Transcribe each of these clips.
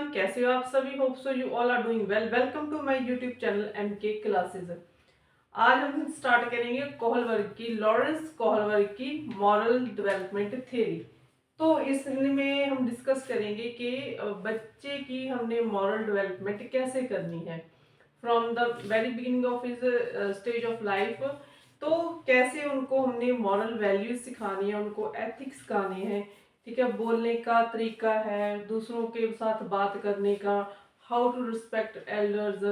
Everyone, कैसे हो आप सभी। Hope so you all are doing well. Welcome to my YouTube channel MK classes. आज हम स्टार्ट करेंगे कोहलबर्ग की, लॉरेंस कोहलबर्ग की मॉरल डेवलपमेंट थ्योरी। तो इसमें हम डिस्कस करेंगे कि बच्चे की हमने मॉरल डेवलपमेंट कैसे करनी है from the very beginning of his stage of life. तो कैसे उनको हमने मॉरल वैल्यूज सिखानी है, उनको एथिक्स सिखाने हैं, ठीक है। बोलने का तरीका है, दूसरों के साथ बात करने का, हाउ टू रिस्पेक्ट एल्डर्स,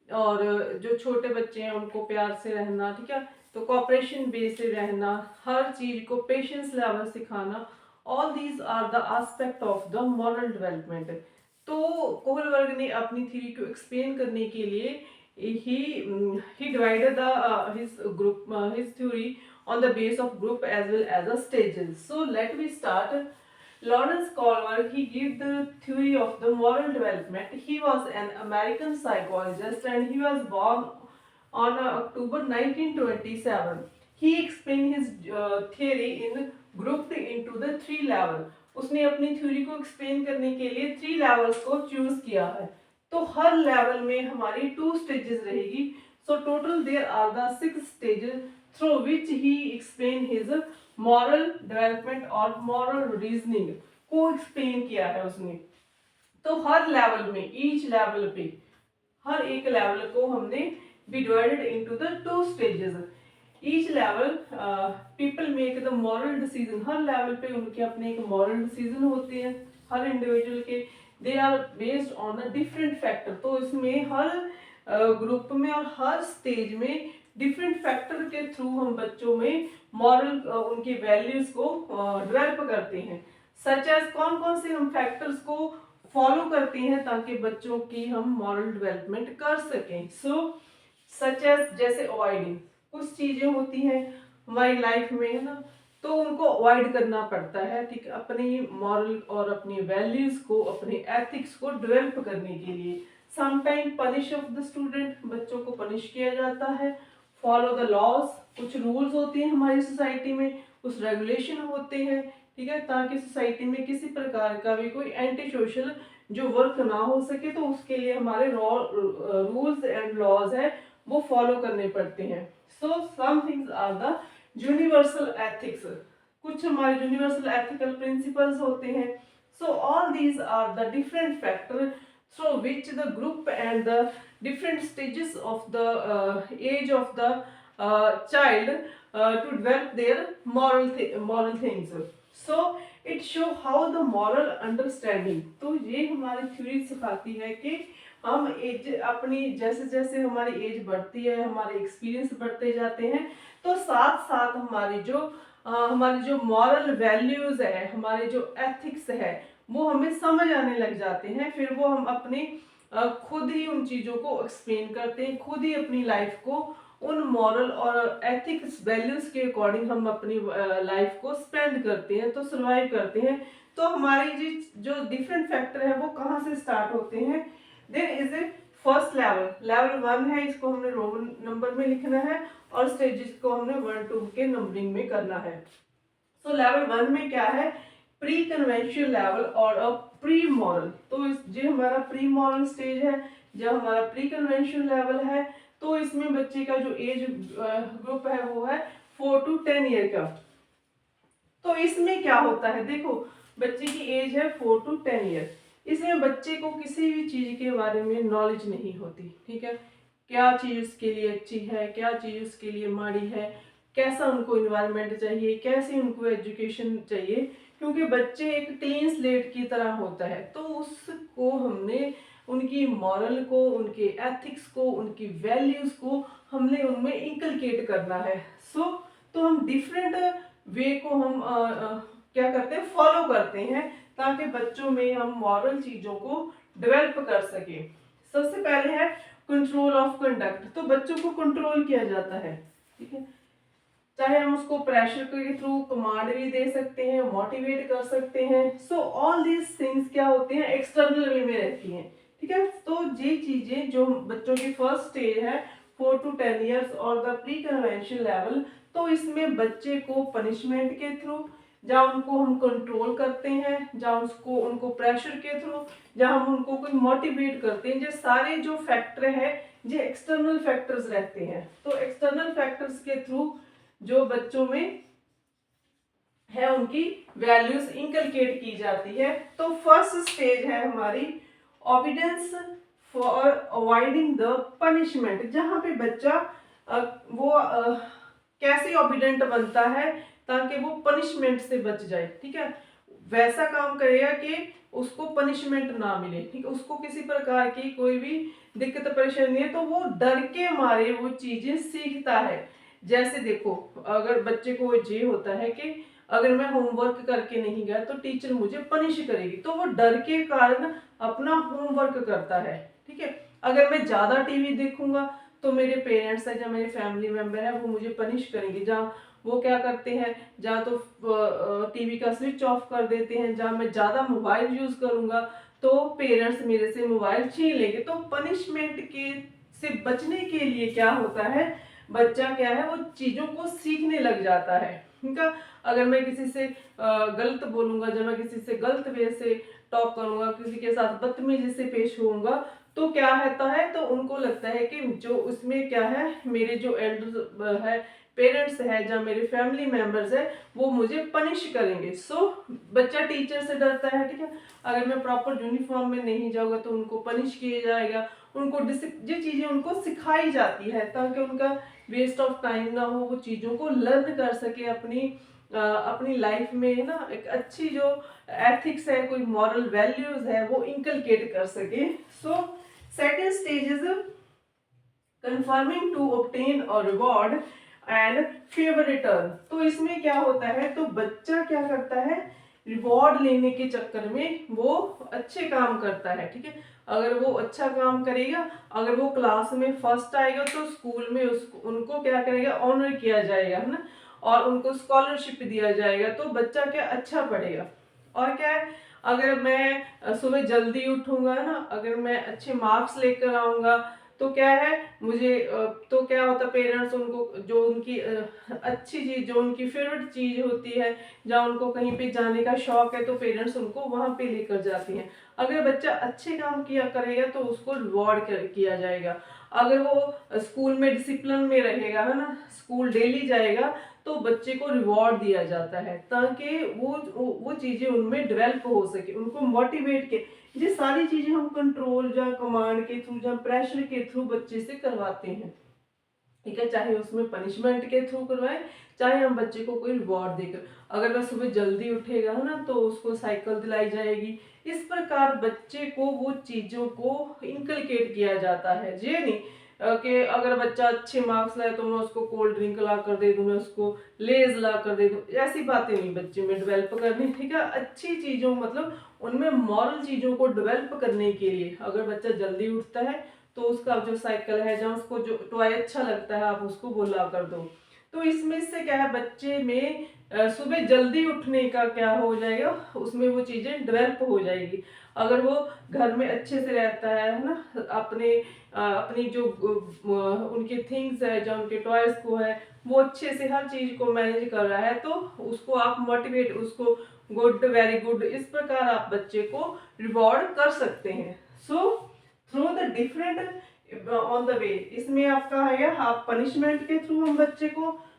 और जो छोटे बच्चे हैं उनको प्यार से रहना, ठीक है। तो कोऑपरेशन बेस से रहना, हर चीज को पेशेंस लेवल सिखाना, all these are the aspect of the moral development. तो कोहलबर्ग ने अपनी थ्योरी को एक्सप्लेन करने के लिए he divided the his theory on the base of group as well as the stages. So let me start. Lawrence Kohlberg, he gave the theory of the moral development. He was an American psychologist and he was born on October 1927. He explained his theory in grouped into the three level. उसने अपनी theory को explain करने के लिए three levels को choose किया है। तो हर लेवल में हमारी 2 स्टेजेस रहेगी। So total there are the 6 stages through which he explain his moral development और मॉरल रीजनिंग को एक्सप्लेन किया है उसने। तो हर लेवल में, ईच लेवल पे, हर एक लेवल को हमने be divided into the 2 stages. Each level people make the moral decision. हर लेवल पे उनके अपने एक मॉरल डिसीजन होते हैं हर इंडिविजुअल के। They are based on a different factor. तो इसमें हर ग्रुप में और हर स्टेज में डिफरेंट फैक्टर के थ्रू हम बच्चों में मॉरल उनकी वैल्यूज को डेवलप करते हैं। सच एज कौन कौन से हम फैक्टर्स को फॉलो करते हैं ताकि बच्चों की हम मॉरल डेवलपमेंट कर सकें। सो सच एज जैसे अवॉइडिंग, कुछ चीजें होती हैं हमारी लाइफ में, है ना, तो उनको अवॉइड करना पड़ता है, ठीक है, अपनी मॉरल और अपनी वैल्यूज को, अपने एथिक्स को डेवलप करने के लिए। Sometime punish of the student, बच्चों को पनिश किया जाता है। फॉलो द लॉज, कुछ रूल्स होते हैं हमारी सोसाइटी में, कुछ रेगुलेशन होते हैं, ठीक है, ताकि सोसाइटी में किसी प्रकार का भी कोई एंटी सोशल जो वर्क ना हो सके। तो उसके लिए हमारे रूल्स एंड लॉज है वो फॉलो करने पड़ते हैं। So some things are the universal ethics, कुछ हमारे यूनिवर्सल एथिकल प्रिंसिपल्स होते हैं। So all these are the different factor through which the group and the different stages of the age of the child to develop their moral things. So it show how the moral understanding. तो ये हमारी theory सिखाती है कि हम as अपनी, जैसे जैसे हमारी एज बढ़ती है, हमारे एक्सपीरियंस बढ़ते जाते हैं, तो साथ साथ हमारी जो मॉरल वैल्यूज है, हमारे जो एथिक्स है, वो हमें समझ आने लग जाते हैं। फिर वो हम अपने खुद ही उन चीज़ों को एक्सप्लेन करते हैं, खुद ही अपनी लाइफ को उन मॉरल और एथिक्स वैल्यूज के अकॉर्डिंग हम अपनी लाइफ को स्पेंड करते हैं, तो सर्वाइव करते हैं। तो हमारी जो डिफरेंट फैक्टर है वो कहाँ से स्टार्ट होते हैं। There is a first level, level 1 है, इसको हमने रोमन नंबर में लिखना है और स्टेजेस को हमने 1-2 के नंबरिंग में करना है। सो लेवल 1 में क्या है, प्री कन्वेंशनल लेवल और अ प्री मॉरल। तो इस जो हमारा प्री मॉरल स्टेज है, जब हमारा प्री कन्वेंशनल लेवल है, तो इसमें बच्चे का जो एज ग्रुप है वो है 4 to 10 ईयर का। तो इसमें क्या होता है, देखो बच्चे की एज है 4 to 10 ईयर। इसमें बच्चे को किसी भी चीज के बारे में नॉलेज नहीं होती, ठीक है, क्या चीज उसके लिए अच्छी है, क्या चीज उसके लिए माड़ी है, कैसा उनको इन्वायरमेंट चाहिए, कैसी उनको एजुकेशन चाहिए। क्योंकि बच्चे एक क्लीन स्लेट की तरह होता है, तो उसको हमने उनकी मॉरल को, उनके एथिक्स को, उनकी वैल्यूज को हमने उनमें इंकलकेट करना है। सो तो हम डिफरेंट वे को हम क्या करते हैं, फॉलो करते हैं, ताकि बच्चों में हम मॉरल चीजों को डेवलप कर सके। सबसे पहले है कंट्रोल ऑफ कंडक्ट। तो बच्चों को कंट्रोल किया जाता है, ठीक है, चाहे हम उसको प्रेशर के थ्रू कमांड भी दे सकते हैं, मोटिवेट कर सकते हैं। सो ऑल दीज थिंग्स क्या होते हैं, एक्सटर्नल वे में रहती हैं, ठीक है। तो ये चीजें जो बच्चों की फर्स्ट स्टेज है 4 to 10 ईयर्स और द प्री कन्वेंशन लेवल, तो इसमें बच्चे को पनिशमेंट के थ्रू, जहाँ उनको हम कंट्रोल करते हैं, जहाँ उसको उनको प्रेशर के थ्रू, जहाँ हम उनको कोई मोटिवेट करते हैं, ये सारे जो फैक्टर है ये एक्सटर्नल फैक्टर्स रहते हैं। तो एक्सटर्नल फैक्टर्स के थ्रू जो बच्चों में है उनकी वैल्यूज इंकलकेट की जाती है। तो फर्स्ट स्टेज है हमारी obedience for avoiding the punishment, जहाँ पे बच्चा वो कैसे ओबीडेंट बनता है ताकि वो पनिशमेंट से बच जाए। ठीक है, वैसा काम करेगा कि उसको पनिशमेंट ना मिले। ठीक है, उसको किसी प्रकार की कोई भी दिक्कत परेशानी है तो वो डर के मारे वो चीजें सीखता है। जैसे देखो, अगर बच्चे को ये होता है कि अगर मैं होमवर्क करके नहीं गया तो टीचर मुझे पनिश करेगी, तो वो डर के कारण अपना होमवर्क करता है। ठीक है, अगर मैं ज्यादा टीवी देखूंगा तो मेरे पेरेंट्स है या मेरे फैमिली मेंबर है वो मुझे पनिश करेंगे। जहाँ वो क्या करते हैं, जहाँ तो टीवी का स्विच ऑफ कर देते हैं, जहाँ मैं ज्यादा मोबाइल यूज करूंगा तो पेरेंट्स मेरे से मोबाइल छीन लेंगे। तो पनिशमेंट के से बचने के लिए क्या होता है, बच्चा क्या है वो चीजों को सीखने लग जाता है। ठीक है, अगर मैं किसी से गलत बोलूंगा, जब मैं किसी से गलत वे से टॉक करूंगा, किसी के साथ बदतमीजी से पेश होऊंगा, तो क्या होता है, तो उनको लगता है कि जो उसमें क्या है, मेरे जो एल्डर्स है, पेरेंट्स है, जहाँ मेरे फैमिली मेंबर्स है, वो मुझे पनिश करेंगे। सो बच्चा टीचर से डरता है। ठीक है, अगर मैं प्रॉपर यूनिफॉर्म में नहीं जाऊंगा तो उनको पनिश किया जाएगा। उनको ये चीजें उनको सिखाई जाती है ताकि उनका वेस्ट ऑफ टाइम ना हो, वो चीजों को लर्न कर सके, अपनी लाइफ में ना एक अच्छी जो एथिक्स है, कोई मॉरल वैल्यूज है वो इंकलकेट कर सके। So second stage is conforming to obtain a reward and favour return. तो इसमें क्या होता है, तो बच्चा क्या करता है, रिवॉर्ड लेने के चक्कर में वो अच्छे काम करता है। ठीक है, अगर वो अच्छा काम करेगा, अगर वो क्लास में फर्स्ट आएगा तो स्कूल में उसको उनको क्या करेगा, ऑनर किया जाएगा, है ना, और उनको स्कॉलरशिप दिया जाएगा। तो बच्चा क्या अच्छा पढ़ेगा। और क्या है, अगर मैं सुबह जल्दी उठूंगा ना, अगर मैं अच्छे मार्क्स लेकर आऊंगा तो क्या है, मुझे तो क्या होता, पेरेंट्स उनको जो उनकी अच्छी चीज, जो उनकी फेवरेट चीज होती है, जहाँ उनको कहीं पे जाने का शौक है, तो पेरेंट्स उनको वहां पे लेकर जाती हैं। अगर बच्चा अच्छे काम किया करेगा तो उसको रिवॉर्ड किया जाएगा। अगर वो स्कूल में डिसिप्लिन में रहेगा, है ना, स्कूल डेली जाएगा, तो बच्चे को रिवॉर्ड दिया जाता है ताकि वो चीजें उनमें डेवलप हो सके, उनको मोटिवेट के। ये सारी चीजें हम कंट्रोल या कमांड के थ्रू या प्रेशर के थ्रू बच्चे से करवाते हैं। ठीक है, चाहे उसमें पनिशमेंट के थ्रू करवाएं, चाहे हम बच्चे को कोई रिवॉर्ड देकर। अगर वह सुबह जल्दी उठेगा, है ना, तो उसको साइकिल दिलाई जाएगी। इस प्रकार बच्चे को वो चीजों को इंकलकेट किया जाता है। ये नहीं कि अगर बच्चा अच्छे मार्क्स लाए तो मैं उसको कोल्ड ड्रिंक ला कर दे दूं, मैं उसको लेज ला कर दे दूं, ऐसी बातें नहीं बच्चे में डेवलप करनी। ठीक है, अच्छी चीजों मतलब उनमें मॉरल चीजों को डेवलप करने के लिए अगर बच्चा जल्दी उठता है तो उसका जो साइकिल है, जहाँ उसको जो टॉय अच्छा लगता है, आप उसको वो ला कर दो। तो इसमें से क्या है, बच्चे में सुबह जल्दी उठने का क्या हो जाएगा, उसमें वो चीजें डेवलप हो जाएगी। अगर वो घर में अच्छे से रहता है ना, अपनी जो उनके थिंग्स है, जो उनके टॉयज को है, वो अच्छे से हर चीज को मैनेज कर रहा है, तो उसको आप मोटिवेट, उसको गुड, वेरी गुड, इस प्रकार आप बच्चे को रिवॉर्ड कर सकते हैं। So through the different on the way, इसमें आपका है, आप पनिशमेंट के थ्रू हम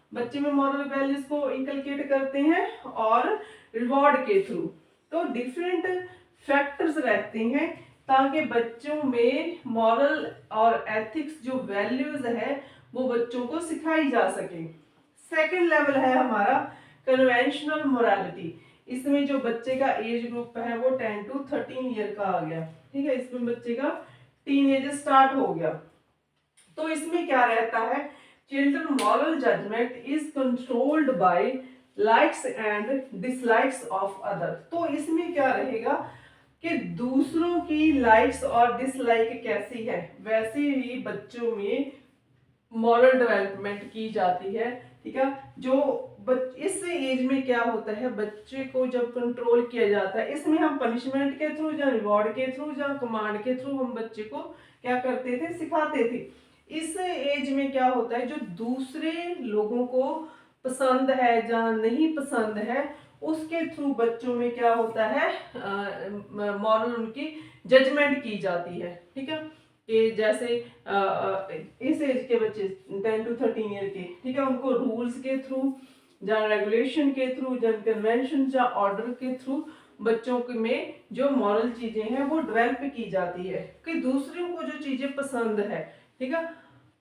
बच्चे में मॉरल वैल्यूज को इंकलकेट करते हैं, और रिवॉर्ड के थ्रू। तो डिफरेंट फैक्टर्स रहते हैं ताकि बच्चों में मॉरल और एथिक्स जो वैल्यूज है वो बच्चों को सिखाई जा सके। सेकंड लेवल है हमारा कन्वेंशनल मोरालिटी। इसमें जो बच्चे का एज ग्रुप है वो 10 to 13 ईयर का आ गया। ठीक है, इसमें बच्चे का टीनेज स्टार्ट हो गया। तो इसमें क्या रहता है, children moral judgement is controlled by likes and dislikes of other. तो इसमें क्या रहेगा कि दूसरों की लाइक्स और डिसलाइक कैसी है, वैसे ही बच्चों में मॉरल डेवलपमेंट की जाती है। ठीक है, इस एज में क्या होता है, बच्चे को जब कंट्रोल किया जाता है, इसमें हम पनिशमेंट के थ्रू या रिवॉर्ड के थ्रू या कमांड के थ्रू हम बच्चे को क्या करते थे, सिखाते थे। इस एज में क्या होता है, जो दूसरे लोगों को पसंद है या नहीं पसंद है, उसके थ्रू बच्चों में क्या होता है, मॉरल उनकी जजमेंट की जाती है। ठीक है, कि जैसे इस एज के बच्चे 10 to 13 ईयर के, ठीक है, उनको रूल्स के थ्रू या रेगुलेशन के थ्रू या कन्वेंशन या ऑर्डर के थ्रू बच्चों के में जो मॉरल चीजें हैं वो डेवलप की जाती है कि दूसरों को जो चीजें पसंद है। ठीक है,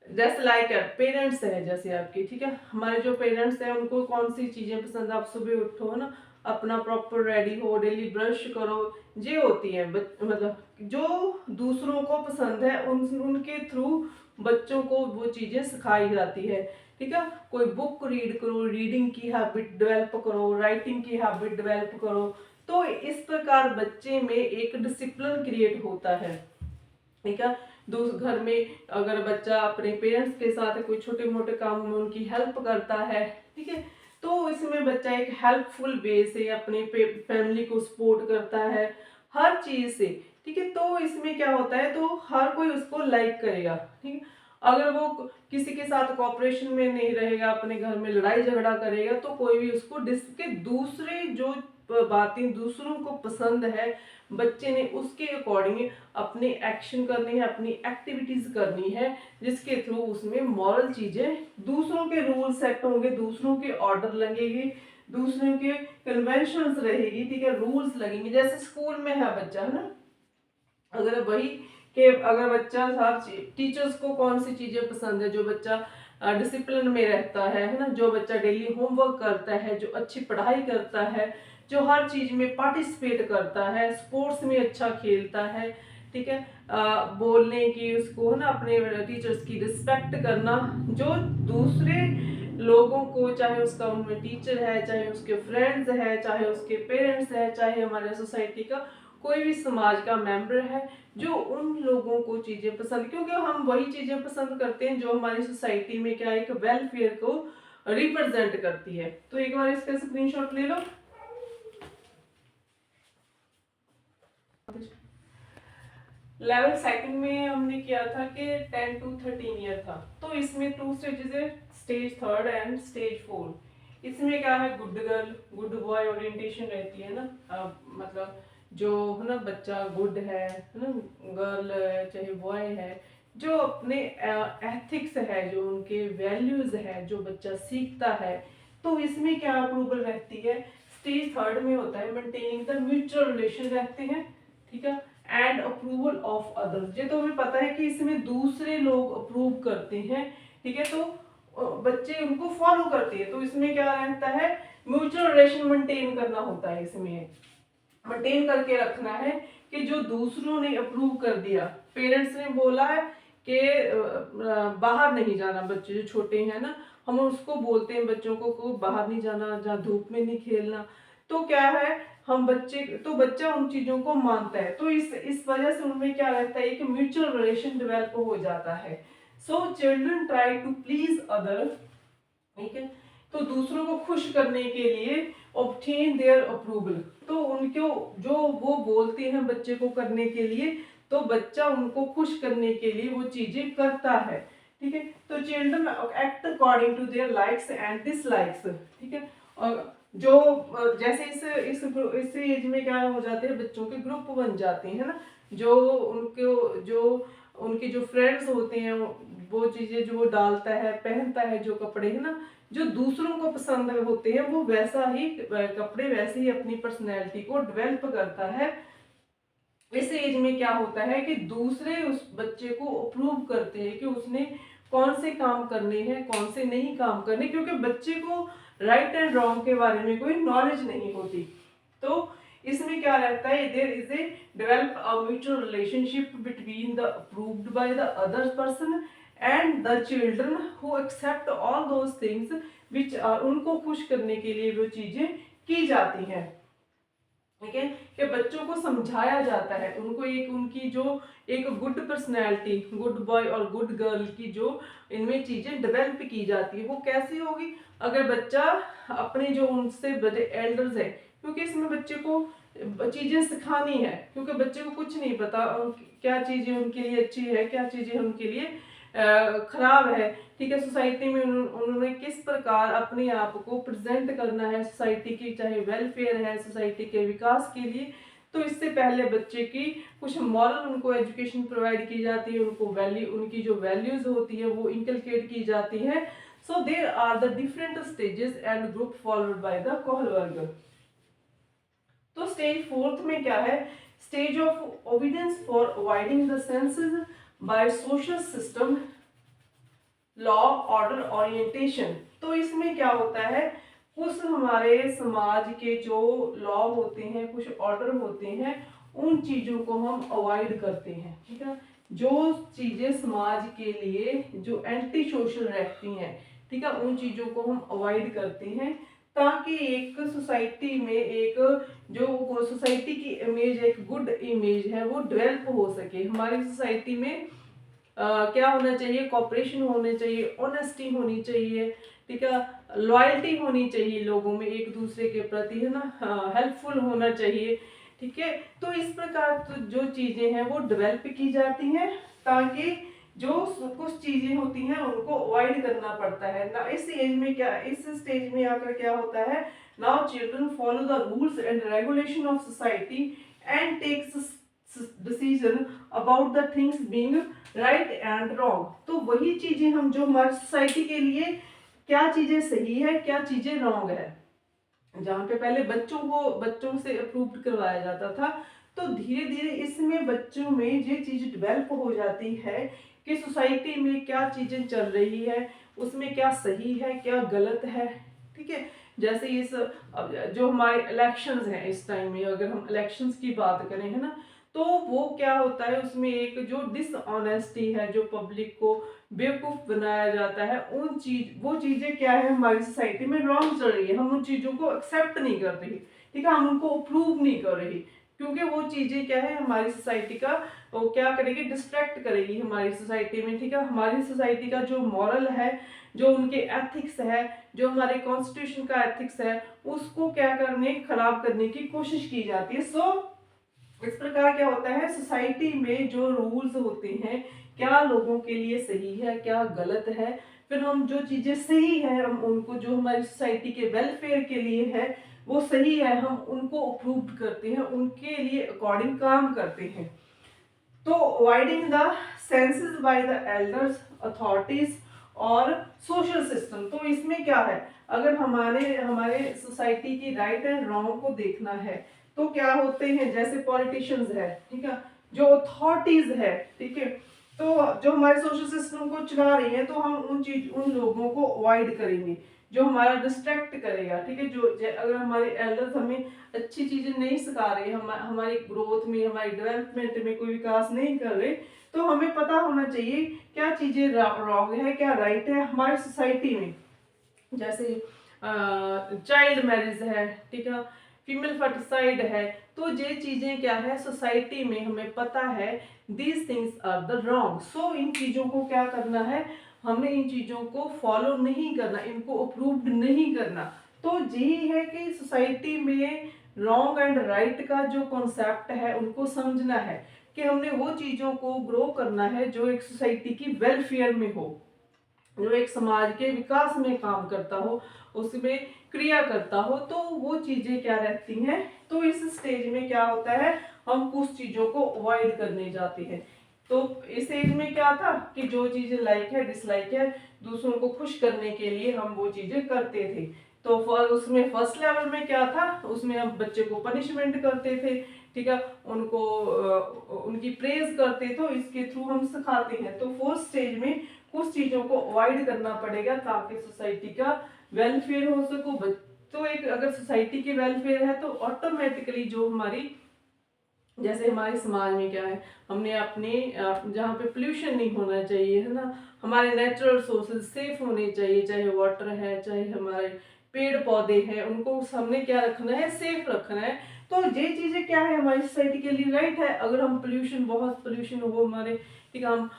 जैसे लाइक पेरेंट्स है, जैसे आपके, ठीक है, हमारे जो पेरेंट्स हैं उनको कौन सी चीजें पसंद है, आप सुबह उठो है ना, अपना प्रॉपर रेडी हो, डेली ब्रश करो, ये होती है मतलब जो दूसरों को पसंद है उनके थ्रू बच्चों को वो चीजें सिखाई जाती है। ठीक है, कोई बुक रीड करो, रीडिंग की हैबिट डेवलप करो, राइटिंग की हैबिट डेवलप करो, तो इस प्रकार बच्चे में एक डिसिप्लिन क्रिएट होता है। ठीक है, घर में अगर बच्चा अपने पेरेंट्स के साथ कोई छोटे मोटे काम में उनकी हेल्प करता है, ठीक है, तो इसमें बच्चा एक हेल्पफुल वे से अपने फैमिली को सपोर्ट करता है हर चीज से। ठीक है, तो इसमें क्या होता है, तो हर कोई उसको लाइक करेगा। ठीक है, अगर वो किसी के साथ कॉपरेशन में नहीं रहेगा, अपने घर में लड़ाई झगड़ा करेगा, तो कोई भी उसको के दूसरे जो बातें दूसरों को पसंद है बच्चे ने उसके अकॉर्डिंग अपने एक्शन करने हैं, अपनी एक्टिविटीज करनी है, जिसके थ्रू उसमें मॉरल चीजें, दूसरों के रूल सेट होंगे, दूसरों के ऑर्डर लगेंगे, दूसरों के कन्वेंशंस रहेगी। ठीक है, रूल्स लगेंगे, जैसे स्कूल में है बच्चा, है ना, अगर वही कि अगर बच्चा हर टीचर्स को कौन सी चीजें पसंद है, जो बच्चा डिसिप्लिन में रहता है ना, जो बच्चा डेली होमवर्क करता है, जो अच्छी पढ़ाई करता है, जो हर चीज में पार्टिसिपेट करता है, स्पोर्ट्स में अच्छा खेलता है। ठीक है, बोलने की उसको है ना, अपने टीचर्स की रिस्पेक्ट करना, जो दूसरे लोगों को, चाहे उसका उनमें टीचर है, चाहे उसके फ्रेंड्स है, चाहे उसके पेरेंट्स है, चाहे हमारे सोसाइटी का कोई भी समाज का मेंबर है, जो उन लोगों को चीजें पसंद, क्योंकि हम वही चीजें पसंद करते हैं जो हमारी सोसाइटी में क्या एक वेलफेयर को रिप्रेजेंट करती है। तो एक बार इसका स्क्रीनशॉट ले लो। लेवल सेकंड में हमने किया था कि 10 to 13 ईयर था, तो इसमें 2 स्टेजेस है, स्टेज थर्ड एंड स्टेज 4। इसमें क्या है, good girl good boy orientation रहती है ना, मतलब जो है ना बच्चा गुड है ना, गर्ल चाहे बॉय है, जो अपने एथिक्स है, जो उनके वैल्यूज है, जो बच्चा सीखता है, तो इसमें क्या अप्रूवल रहती है, स्टेज थर्ड में होता है मेंटेनिंग द म्यूचुअल रिलेशन रहते हैं। ठीक है, एंड अप्रूवल ऑफ अदर्स, ये तो हमें पता है कि इसमें दूसरे लोग अप्रूव करते हैं। ठीक है, तो बच्चे उनको फॉलो करते हैं, तो इसमें क्या रहता है, म्यूचुअल रिलेशन मेंटेन करना होता है, इसमें मेंटेन करके रखना है कि जो दूसरों ने अप्रूव कर दिया, पेरेंट्स ने बोला है कि बाहर नहीं जाना, बच्चे जो छोटे हैं ना, हम उसको बोलते हैं बच्चों को बाहर नहीं जाना, जहाँ धूप में नहीं खेलना, तो क्या है, हम बच्चे, तो बच्चा उन चीजों को मानता है, तो इस वजह से उनमें क्या रहता है कि म्यूचुअल रिलेशन डेवलप हो जाता है। So children try to please other, ठीक है, तो दूसरों को खुश करने के लिए ऑब्टेन देयर अप्रूवल, तो उनको जो वो बोलते हैं बच्चे को करने के लिए, तो बच्चा उनको खुश करने के लिए वो चीजें करता है। ठीक है, तो children act according to their likes and dislikes. ठीक है, और जो जैसे इस एज में क्या हो जाते हैं, बच्चों के ग्रुप बन जाते हैं ना, जो उनके जो फ्रेंड्स होते हैं, वो चीजें जो वो डालता है, पहनता है, जो कपड़े है ना, जो दूसरों को पसंद होते हैं, वो वैसा ही कपड़े, वैसे ही अपनी पर्सनैलिटी को डेवलप करता है। इस एज में क्या होता है कि दूसरे उस बच्चे को अप्रूव करते हैं कि उसने कौन से काम करने हैं, कौन से नहीं काम करने, क्योंकि बच्चे को राइट एंड रॉन्ग के बारे में कोई नॉलेज नहीं होती। तो इसमें क्या रहता है, there is a develop a mutual relationship between the approved by the other person and the children who accept all those things which are, उनको खुश करने के लिए वो चीजें की जाती हैं। ठीक है, कि बच्चों को समझाया जाता है, उनको एक उनकी जो एक गुड पर्सनैलिटी, गुड बॉय और गुड गर्ल की जो इनमें चीजें डेवलप की जाती है, वो कैसी होगी, अगर बच्चा अपने जो उनसे बड़े एल्डर्स है, क्योंकि इसमें बच्चे को चीजें सिखानी है, क्योंकि बच्चे को कुछ नहीं पता क्या चीजें उनके लिए अच्छी है, क्या चीजें उनके लिए खराब है, ठीक है। सोसाइटी में उन्होंने किस प्रकार अपने आप को प्रेजेंट करना है सोसाइटी की, चाहे वेलफेयर है सोसाइटी के विकास के लिए, तो इससे पहले बच्चे की कुछ मॉरल उनको एजुकेशन प्रोवाइड की जाती है, उनको वैल्यू, उनकी जो वैल्यूज होती है वो इंकलकेट की जाती है। So there are the different stages and group followed by the Kohlberger. तो स्टेज फोर्थ में क्या है, stage of obedience for avoiding the senses by social system, law, order, orientation. तो इसमें क्या होता है, कुछ हमारे समाज के जो लॉ होते हैं, कुछ ऑर्डर होते हैं, उन चीजों को हम अवॉइड करते हैं, ठीक है। जो चीजें समाज के लिए जो एंटी सोशल रहती हैं, ठीक है, उन चीजों को हम अवॉइड करते हैं, ताकि एक सोसाइटी में एक जो सोसाइटी की इमेज, एक गुड इमेज है, वो डेवलप हो सके। हमारी सोसाइटी में क्या होना चाहिए, कॉपरेशन होने चाहिए, ऑनेस्टी होनी चाहिए, ठीक है, लॉयल्टी होनी चाहिए लोगों में एक दूसरे के प्रति, है ना, हेल्पफुल होना चाहिए, ठीक है। तो इस प्रकार तो जो चीजें हैं वो डेवलप की जाती हैं, ताकि जो कुछ चीजें होती हैं उनको अवॉइड करना पड़ता है ना। इस एज में क्या, इस स्टेज में आकर क्या होता है, now children follow the rules and regulation of society and takes decision about the things being right and wrong. तो वही चीजें हम, जो हमारी सोसाइटी के लिए क्या चीजें सही है, क्या चीजें रॉन्ग है, जहाँ पे पहले बच्चों से अप्रूव करवाया जाता था, तो धीरे धीरे इसमें बच्चों में ये चीज डेवलप हो जाती है कि सोसाइटी में क्या चीजें चल रही है, उसमें क्या सही है, क्या गलत है, ठीक है। जैसे इस जो हमारे इलेक्शंस हैं, इस टाइम में अगर हम इलेक्शंस की बात करें, है ना, तो वो क्या होता है, उसमें एक जो डिसऑनेस्टी है, जो पब्लिक को बेवकूफ बनाया जाता है, वो चीजें क्या है, हमारी सोसाइटी में रॉन्ग चल रही है, हम उन चीजों को एक्सेप्ट नहीं कर रही, ठीक है, हम उनको अप्रूव नहीं कर रही, क्योंकि वो चीजें क्या है, हमारी सोसाइटी का वो क्या करेगी, डिस्ट्रैक्ट करेगी हमारी सोसाइटी में, ठीक है। हमारी सोसाइटी का जो मॉरल है, जो उनके एथिक्स है, जो हमारे कॉन्स्टिट्यूशन का एथिक्स है, उसको क्या करने, खराब करने की कोशिश की जाती है। सो इस प्रकार क्या होता है, सोसाइटी में जो रूल्स होते हैं, क्या लोगों के लिए सही है, क्या गलत है, फिर हम जो चीजें सही है, हम उनको, जो हमारी सोसाइटी के वेलफेयर के लिए है वो सही है, हम उनको अप्रूव करते हैं, उनके लिए अकॉर्डिंग काम करते हैं। तो avoiding the senses by the elders, authorities और सोशल सिस्टम। तो इसमें क्या है, अगर हमारे हमारे सोसाइटी की राइट एंड रॉन्ग को देखना है, तो क्या होते हैं, जैसे पॉलिटिशियंस है, ठीक है, जो अथॉरिटीज है, ठीक है, तो जो हमारे सोशल सिस्टम को चला रही है, तो हम उन लोगों को अवॉइड करेंगे जो हमारा डिस्ट्रैक्ट करेगा, ठीक है। अगर हमारे एल्डर्स हमें अच्छी चीजें नहीं सिखा रहे, हमारी ग्रोथ में, हमारी डेवलपमेंट में कोई विकास नहीं कर रहे, तो हमें पता होना चाहिए क्या चीजें रॉन्ग है, क्या राइट है हमारी सोसाइटी में। जैसे चाइल्ड मैरिज है, ठीक है, फीमेल फर्टिसाइड है, तो ये चीजें क्या है, सोसाइटी में हमें पता है these things are the wrong. So इन चीजों को क्या करना है, हमें इन चीजों को फॉलो नहीं करना, इनको अप्रूव्ड नहीं करना। तो यही है कि सोसाइटी में रॉन्ग एंड राइट का जो कॉन्सेप्ट है उनको समझना है, कि हमने वो चीजों को ग्रो करना है जो एक सोसाइटी की वेलफेयर में हो, जो एक समाज के विकास में काम करता हो, उसमें क्रिया करता हो, तो वो चीजें क्या रहती हैं। तो इस स्टेज में क्या होता है, हम कुछ चीजों को अवॉइड करने जाते हैं। तो इस एज में क्या था कि जो चीजें लाइक है, डिसलाइक है, दूसरों को खुश करने के लिए हम वो चीजें करते थे। तो उसमें फर्स्ट लेवल में क्या था, उसमें हम बच्चे को पनिशमेंट करते थे, ठीक है, उनको उनकी प्रेज करते, तो इसके थ्रू हम सिखाते हैं। तो फोर्थ स्टेज में कुछ चीजों को अवॉइड करना पड़ेगा, ताकि सोसाइटी का वेलफेयर हो सको। तो एक अगर सोसाइटी की वेलफेयर है, तो ऑटोमेटिकली जो हमारी, जैसे हमारे समाज में क्या है, हमने अपने जहाँ पे पोल्यूशन नहीं होना चाहिए, है ना, हमारे नेचुरल सोर्सेज सेफ होने चाहिए, चाहे वाटर है, चाहे हमारे पेड़ पौधे हैं, उनको हमने क्या रखना है, सेफ रखना है। तो ये चीजें क्या है, हमारी सोसाइटी के लिए राइट है। अगर हम बहुत पोल्यूशन हो हमारे, ठीक है, हम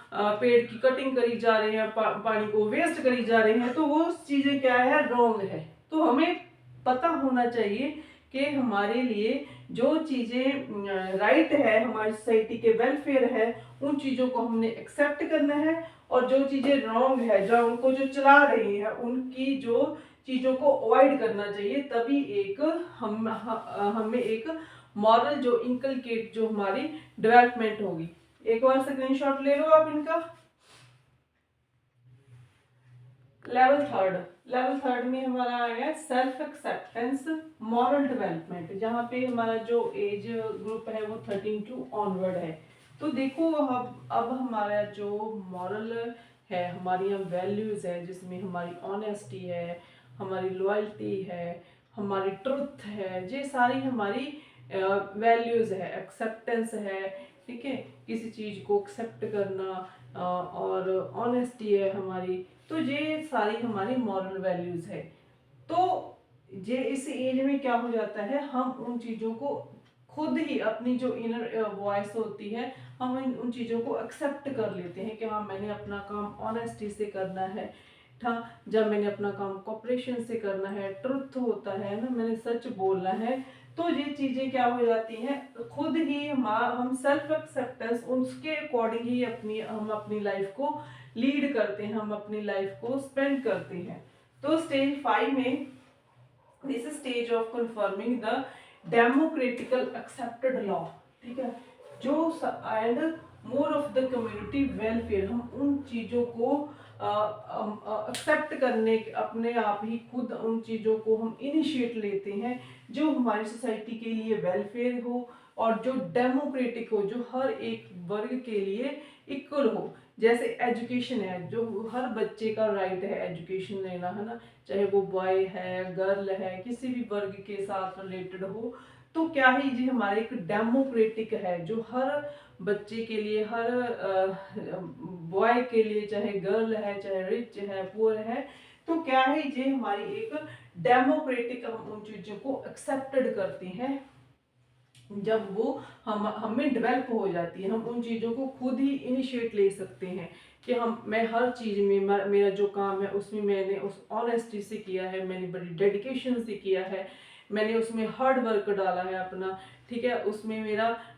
पेड़ की कटिंग करी जा रहे हैं, पानी को वेस्ट करी जा रहे हैं, तो वो चीजें क्या है, रॉन्ग है। तो हमें पता होना चाहिए कि हमारे लिए जो चीज़ें राइट है, हमारी सोसाइटी के वेलफेयर है, उन चीज़ों को हमने एक्सेप्ट करना है, और जो चीज़ें रॉन्ग है, जो उनको जो चला रही है, उनकी जो चीज़ों को अवॉइड करना चाहिए। तभी एक हमें एक मॉरल जो इनकलकेट जो हमारी डेवलपमेंट होगी। एक बार स्क्रीनशॉट ले लो आप इनका। लेवल थर्ड में हमारा आ गया सेल्फ एक्सेप्टेंस मॉरल डेवलपमेंट, जहाँ पे हमारा जो एज ग्रुप है वो 13 टू ऑनवर्ड है। तो देखो अब हमारा जो मॉरल है, हमारी हम वैल्यूज है, जिसमें हमारी ऑनेस्टी है, हमारी लॉयल्टी है, हमारी ट्रुथ है, ये सारी हमारी वैल्यूज है। एक्सेप्टेंस है, ठीक है, किसी चीज को एक्सेप्ट करना, और ऑनेस्टी है हमारी। तो ये सारी हमारी मॉरल वैल्यूज है। तो ये इस एज में क्या हो जाता है, हम उन चीजों को खुद ही, अपनी जो इनर वॉइस होती है, हम उन चीजों को एक्सेप्ट कर लेते हैं कि हाँ, मैंने अपना काम ऑनेस्टी से करना है। हाँ, जब मैंने अपना काम कोऑपरेशन से करना है, ट्रुथ होता है ना, मैंने सच बोलना है। तो ये चीजें क्या हो जाती हैं, खुद ही हम सेल्फ एक्सेप्टेंस उसके अकॉर्डिंग ही हम अपनी लाइफ को लीड करते हैं, हम अपनी लाइफ को स्पेंड करते हैं। तो स्टेज 5 में this stage of confirming the democratical accepted law, ठीक है, जो and more of the community welfare, हम उन चीजों को एक्सेप्ट करने, अपने आप ही खुद उन चीजों को हम इनिशिएट लेते हैं जो हमारी सोसाइटी के लिए वेलफेयर हो, और जो डेमोक्रेटिक हो, जो हर एक वर्ग के लिए इक्वल हो। जैसे एजुकेशन है, जो हर बच्चे का राइट है एजुकेशन लेना, है ना, चाहे वो बॉय है, गर्ल है, किसी भी वर्ग के साथ रिलेटेड हो। तो क्या ही जी हमारे एक डेमोक्रेटिक है, जो हर बच्चे के लिए, हर बॉय के लिए, चाहे गर्ल है, चाहे रिच है, पुअर है, तो क्या है ये हमारी एक डेमोक्रेटिक, हम उन चीजों को एक्सेप्टेड करते हैं। जब वो हमें डेवलप हो जाती है, हम उन चीज़ों को खुद ही इनिशिएट ले सकते हैं कि मैं हर चीज़ में, मेरा जो काम है उसमें मैंने उस ऑनेस्टी से किया है, मैंने बड़ी डेडिकेशन से किया है, मैंने उसमें हार्ड वर्क डाला है अपना, ठीक है, उसमें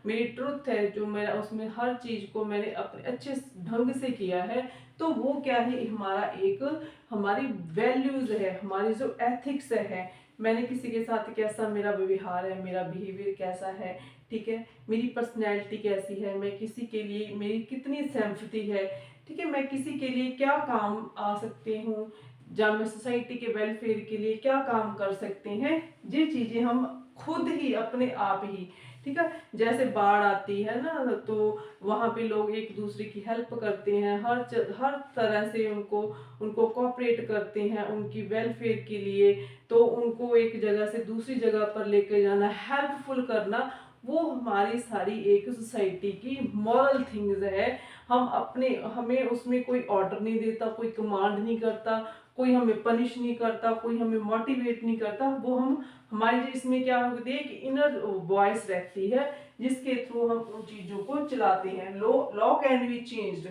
मेरी ट्रुथ है, जो मेरा उसमें हर चीज़ को मैंने अपने अच्छे ढंग से किया है। तो वो क्या है, हमारा एक हमारी वैल्यूज है, हमारी जो एथिक्स है, मैंने किसी के साथ कैसा मेरा व्यवहार है, मेरा बिहेवियर कैसा है, ठीक है, मेरी पर्सनैलिटी कैसी है, मैं किसी के लिए मेरी कितनी सिंपैथी है, ठीक है, मैं किसी के लिए क्या काम आ सकती हूँ, जब मैं सोसाइटी के वेलफेयर के लिए क्या काम कर सकते हैं। ये चीज़ें हम खुद ही अपने आप ही, ठीक है, जैसे बाढ़ आती है ना, तो वहाँ पे लोग एक दूसरे की हेल्प करते हैं, हर तरह से उनको कोऑपरेट करते हैं उनकी वेलफेयर के लिए। तो उनको एक जगह से दूसरी जगह पर लेकर जाना, हेल्पफुल करना, वो हमारी सारी एक सोसाइटी की मॉरल थिंग्स है। हमें उसमें कोई ऑर्डर नहीं देता, कोई कमांड नहीं करता, कोई हमें पनिश नहीं करता, कोई हमें मोटिवेट नहीं करता। वो हमारी इसमें क्या होती है कि इनर वॉइस रहती है, जिसके थ्रू हम उन चीजों को चलाते हैं। लॉ कैन बी चेंज्ड,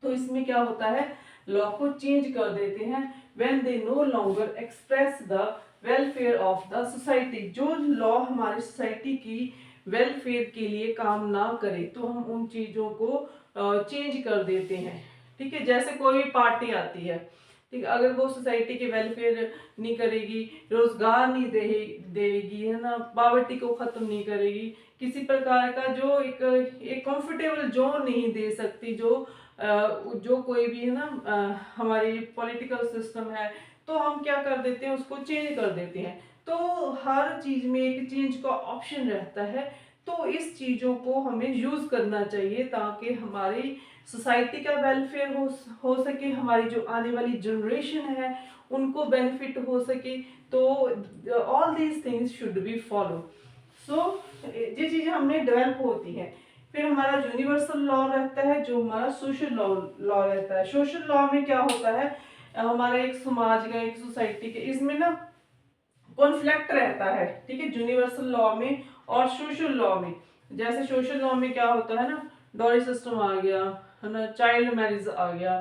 तो इसमें क्या होता है, लॉ को चेंज कर देते हैं when they know longer express the welfare of the society. जो लॉ हमारी सोसाइटी की वेलफेयर के लिए काम ना करे, तो हम उन चीजों को चेंज कर देते हैं, ठीक है। जैसे कोई भी पार्टी आती है, ठीक है, अगर वो सोसाइटी के वेलफेयर नहीं करेगी, रोजगार नहीं देगी, है ना, पॉवर्टी को खत्म नहीं करेगी, किसी प्रकार का जो एक कंफर्टेबल जोन नहीं दे सकती, जो कोई भी है ना, हमारी पॉलिटिकल सिस्टम है, तो हम क्या कर देते हैं, उसको चेंज कर देते हैं। तो हर चीज में एक चेंज का ऑप्शन रहता है। तो इस चीजों को हमें यूज करना चाहिए, ताकि हमारी सोसाइटी का वेलफेयर हो सके, हमारी जो आने वाली जनरेशन है उनको बेनिफिट हो सके। तो all these things should be follow. So ये चीजें हमने डेवलप होती हैं। फिर हमारा यूनिवर्सल लॉ रहता है, जो हमारा सोशल लॉ रहता है। सोशल लॉ में क्या होता है, हमारा एक समाज का, एक सोसाइटी के, इसमें ना कॉन्फ्लिक्ट रहता है, ठीक है, यूनिवर्सल लॉ में और सोशल लॉ में। जैसे सोशल लॉ में क्या होता है ना, डॉरी सिस्टम आ गया, है ना, चाइल्ड मैरिज आ गया,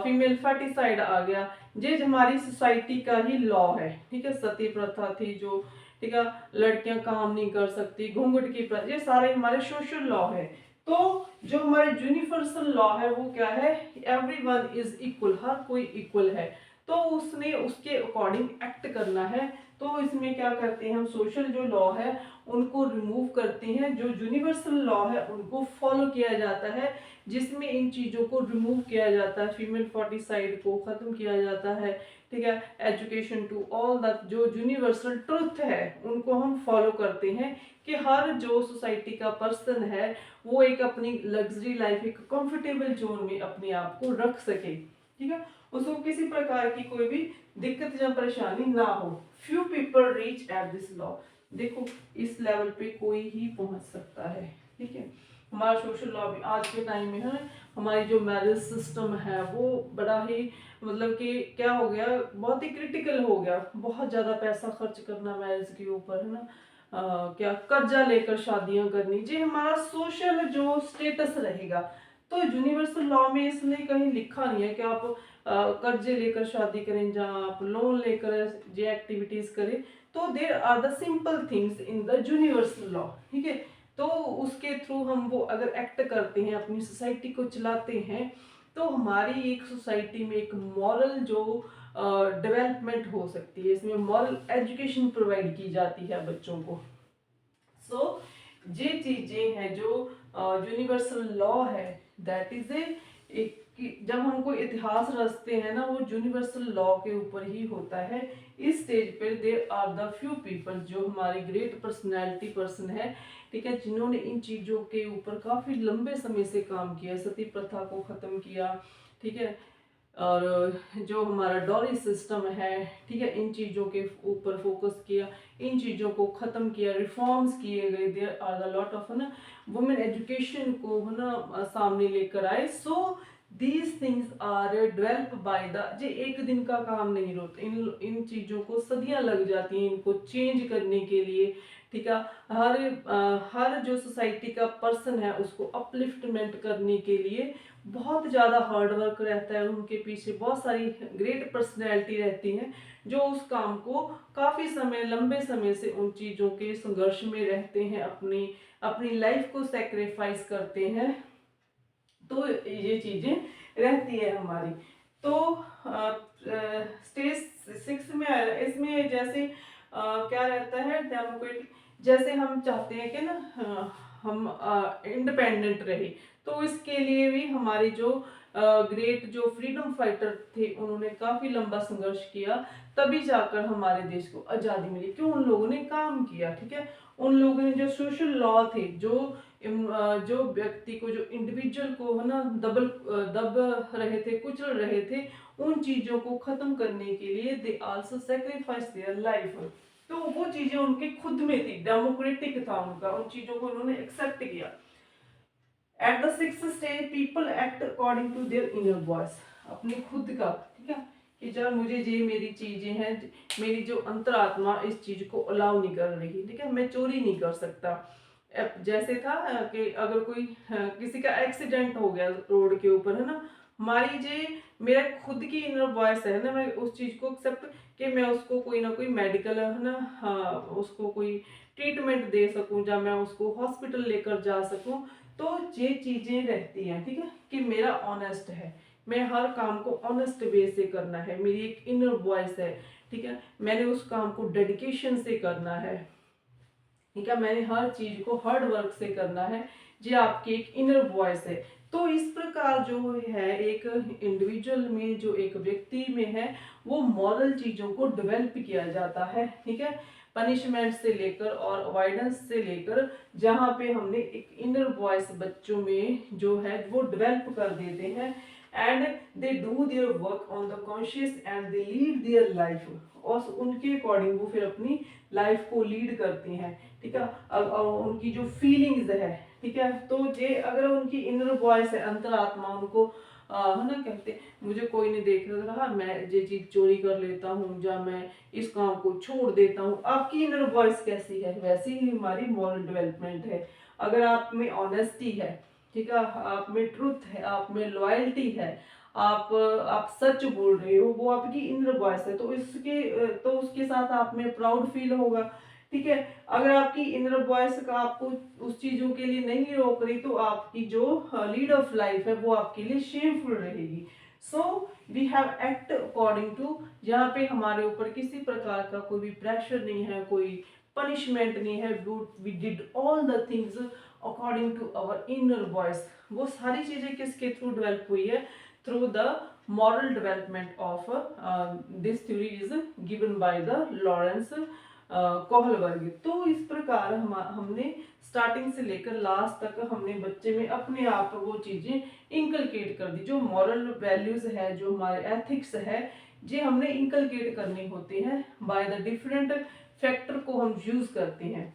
फीमेल फर्टिसाइड आ गया, ये हमारी सोसाइटी का ही लॉ है, ठीक है। सती प्रथा थी, जो ठीक है, लड़कियां काम नहीं कर सकती, घूंघट की प्रथा, ये सारे हमारे सोशल लॉ है। तो जो हमारे यूनिवर्सल लॉ है वो क्या है, एवरीवन इज इक्वल, हर कोई इक्वल है। तो उसने उसके अकॉर्डिंग एक्ट करना है। तो इसमें क्या करते हैं हम, सोशल जो लॉ है उनको रिमूव करते हैं, जो यूनिवर्सल लॉ है उनको फॉलो किया जाता है, जिसमें इन चीज़ों को रिमूव किया जाता है, फीमेल फोर्टिसाइड को ख़त्म किया जाता है, ठीक है, एजुकेशन टू ऑल द, जो यूनिवर्सल ट्रुथ है उनको हम फॉलो करते हैं कि हर जो सोसाइटी का पर्सन है वो एक अपनी लग्जरी लाइफ, एक कंफर्टेबल जोन में अपने आप को रख सके, ठीक है, उसको किसी प्रकार की कोई भी दिक्कत या परेशानी ना हो। Few people reach at this law, देखो इस लेवल पे कोई ही पहुंच सकता है, ठीक है। हमारा सोशल लॉ भी आज के टाइम में है, हमारी जो मैरिज सिस्टम है वो बड़ा ही मतलब कि क्या हो गया, बहुत ही क्रिटिकल हो गया, बहुत ज़्यादा पैसा खर्च करना मैरिज के ऊपर, है ना, क्या कर्जा लेकर शादियां करनी, जी हमारा सोशल जो स्टेटस रहेगा। तो यूनिवर्सल लॉ में इसने कहीं लिखा नहीं है कि आप कर्जे लेकर शादी करें, जहाँ आप लोन लेकर ये एक्टिविटीज करें। तो there are the simple things in the universal law, ठीक है। तो उसके थ्रू हम वो अगर एक्ट करते हैं, अपनी सोसाइटी को चलाते हैं, तो हमारी एक सोसाइटी में एक मॉरल जो डेवलपमेंट हो सकती है, इसमें मॉरल एजुकेशन प्रोवाइड की जाती है बच्चों को। सो ये चीजें हैं जो यूनिवर्सल लॉ है, दैट इज एक जब हम कोई इतिहास रचते हैं ना, वो यूनिवर्सल लॉ के ऊपर ही होता है। इस स्टेज पर there are the few people, जो हमारे ग्रेट पर्सनैलिटी पर्सन है, ठीक है, जिन्होंने इन चीज़ों के ऊपर काफ़ी लंबे समय से काम किया, सती प्रथा को ख़त्म किया, ठीक है, और जो हमारा डॉरी सिस्टम है, ठीक है, इन चीज़ों के ऊपर फोकस किया, इन चीज़ों को ख़त्म किया, रिफॉर्म्स किए गए, there are the lot of, है ना, वुमेन एजुकेशन को, है ना, सामने लेकर आए। So these things are develop by the, जे एक दिन का काम नहीं होता, इन चीज़ों को सदियां लग जाती हैं इनको चेंज करने के लिए, ठीक है। हर जो सोसाइटी का पर्सन है उसको अपलिफ्टमेंट करने के लिए बहुत ज़्यादा हार्ड वर्क रहता है, उनके पीछे बहुत सारी ग्रेट पर्सनैलिटी रहती हैं जो उस काम को काफ़ी समय, लंबे समय से उन चीज़ों के संघर्ष में रहते हैं, अपनी अपनी लाइफ को सेक्रीफाइस करते हैं। तो ये चीज़ें रहती है हमारी। तो स्टेज 6 में इसमें जैसे क्या रहता है, डेमोक्रेटिक, जैसे हम चाहते हैं कि ना हम इंडिपेंडेंट रहे, तो इसके लिए भी हमारे जो ग्रेट जो फ्रीडम फाइटर थे उन्होंने काफ़ी लंबा संघर्ष किया, तभी जाकर हमारे देश को आज़ादी मिली। क्यों, उन लोगों ने काम किया, ठीक है, उन लोगों ने जो सोशल लॉ थे, जो व्यक्ति को, जो इंडिविजुअल को, है ना, दब रहे थे, कुचल रहे थे, उन चीज़ों को ख़त्म करने के लिए they also sacrifice their life. तो वो चीज़ें उनके खुद में थी, डेमोक्रेटिक था उनका, उन चीज़ों को उन्होंने एक्सेप्ट किया। At the 6th stage people act according to their inner voice, अपने खुद का, ठीक है, कि जब मुझे ये मेरी चीज़ें हैं, मेरी जो अंतरात्मा इस चीज़ को अलाउ नहीं कर रही, ठीक है, मैं चोरी नहीं कर सकता। जैसे था कि अगर कोई किसी का एक्सीडेंट हो गया रोड के ऊपर, है ना, हमारी जे मेरा खुद की इनर वॉइस है ना, मैं उस चीज़ को एक्सेप्ट कि मैं उसको कोई ना कोई मेडिकल, है ना, हाँ, उसको कोई ट्रीटमेंट दे सकूं, या मैं उसको हॉस्पिटल लेकर जा सकूं। तो ये चीज़ें रहती हैं, ठीक है, कि मेरा ऑनेस्ट है, मैं हर काम को ऑनेस्ट वे से करना है, मेरी एक इनर वॉइस है, ठीक है, मैंने उस काम को डेडिकेशन से करना है, ठीक है, मैंने हर चीज को हार्ड वर्क से करना है, ये आपकी एक इनर वॉइस है। तो इस प्रकार जो है एक इंडिविजुअल में, जो एक व्यक्ति में है, वो मॉरल चीजों को डेवलप किया जाता है, ठीक है, पनिशमेंट से लेकर और अवॉइडेंस से लेकर, जहाँ पे हमने एक इनर वॉइस बच्चों में जो है वो डेवलप कर देते हैं, and they do their work on the conscious and they lead their life, और उनके अकॉर्डिंग वो फिर अपनी लाइफ को लीड करती हैं, ठीक है। अब उनकी जो फीलिंग्स है, ठीक है, तो ये अगर उनकी इनर वॉइस है, अंतरात्मा उनको है ना, कहते मुझे कोई नहीं देख रहा, मैं ये चीज चोरी कर लेता हूँ, या मैं इस काम को छोड़ देता हूँ, आपकी इनर वॉइस कैसी है, वैसी ही हमारी मॉरल डेवलपमेंट है। अगर आप में ऑनेस्टी है, ठीक है, आप में ट्रुथ है, आप में लॉयल्टी है, आप सच बोल रहे हो, वो आपकी इनर वॉइस है, तो उसके साथ आप में प्राउड फील होगा, ठीक है। अगर आपकी इनर वॉइस का आपको उस चीजों के लिए नहीं रोक रही तो आपकी जो लीड ऑफ लाइफ है वो आपके लिए शेमफुल रहेगी। So we have act according to, जहाँ पे हमारे ऊपर किसी प्रकार का कोई भी प्रेशर नहीं है, कोई पनिशमेंट नहीं है, we did all the things according to our inner voice. वो सारी चीजें किसके थ्रू डेवलप हुई है? Through the moral development of this theory is given by the Lawrence Kohlberg. तो इस प्रकार हमने स्टार्टिंग से लेकर लास्ट तक हमने बच्चे में अपने आप वो चीजें इंकलकेट कर दी। जो मॉरल वैल्यूज है, जो हमारे एथिक्स है, ये हमने इंकलकेट करने होते हैं बाय द डिफरेंट फैक्टर को हम यूज करते हैं।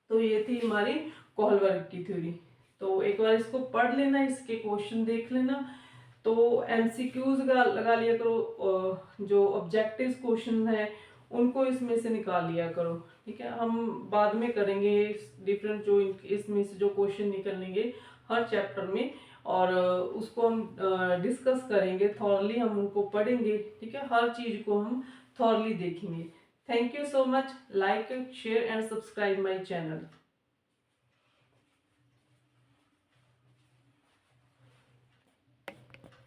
तो ये थी हमारी कोहलबर्ग की थ्योरी। तो एक बार इसको पढ़ लेना, इसके क्वेश्चन देख लेना। तो एमसीक्यूज लगा लिया करो, जो ऑब्जेक्टिव क्वेश्चन है उनको इसमें से निकाल लिया करो। ठीक है, हम बाद में करेंगे डिफरेंट जो इसमें से जो क्वेश्चन निकलेंगे हर चैप्टर में, और उसको हम डिस्कस करेंगे थॉरली, हम उनको पढ़ेंगे। ठीक है, हर चीज को हम थॉरली देखेंगे। Thank you so much. Like, share and subscribe my channel.